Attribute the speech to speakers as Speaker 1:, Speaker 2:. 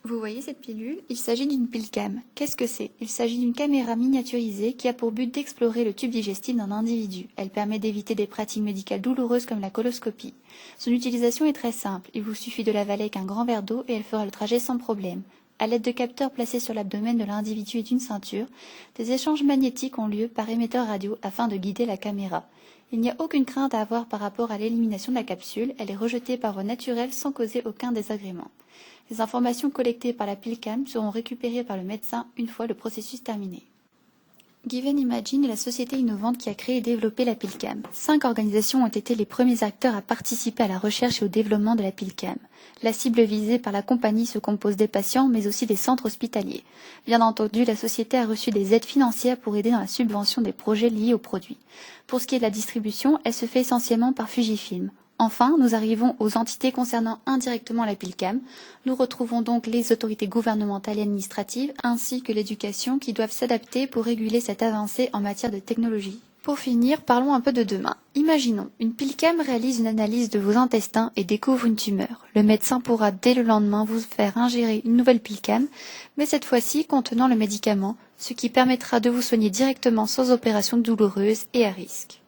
Speaker 1: Vous voyez cette pilule? Il s'agit d'une PillCam. Qu'est-ce que c'est? Il s'agit d'une caméra miniaturisée qui a pour but d'explorer le tube digestif d'un individu. Elle permet d'éviter des pratiques médicales douloureuses comme la coloscopie. Son utilisation est très simple. Il vous suffit de l'avaler avec un grand verre d'eau et elle fera le trajet sans problème. À l'aide de capteurs placés sur l'abdomen de l'individu et d'une ceinture, des échanges magnétiques ont lieu par émetteur radio afin de guider la caméra. Il n'y a aucune crainte à avoir par rapport à l'élimination de la capsule, elle est rejetée par voie naturelle sans causer aucun désagrément. Les informations collectées par la PillCam seront récupérées par le médecin une fois le processus terminé. Given Imagine est la société innovante qui a créé et développé la PillCam. 5 organisations ont été les premiers acteurs à participer à la recherche et au développement de la PillCam. La cible visée par la compagnie se compose des patients, mais aussi des centres hospitaliers. Bien entendu, la société a reçu des aides financières pour aider dans la subvention des projets liés au produit. Pour ce qui est de la distribution, elle se fait essentiellement par Fujifilm. Enfin, nous arrivons aux entités concernant indirectement la PillCam. Nous retrouvons donc les autorités gouvernementales et administratives ainsi que l'éducation qui doivent s'adapter pour réguler cette avancée en matière de technologie. Pour finir, parlons un peu de demain. Imaginons, une PillCam réalise une analyse de vos intestins et découvre une tumeur. Le médecin pourra dès le lendemain vous faire ingérer une nouvelle PillCam, mais cette fois-ci contenant le médicament, ce qui permettra de vous soigner directement sans opération douloureuse et à risque.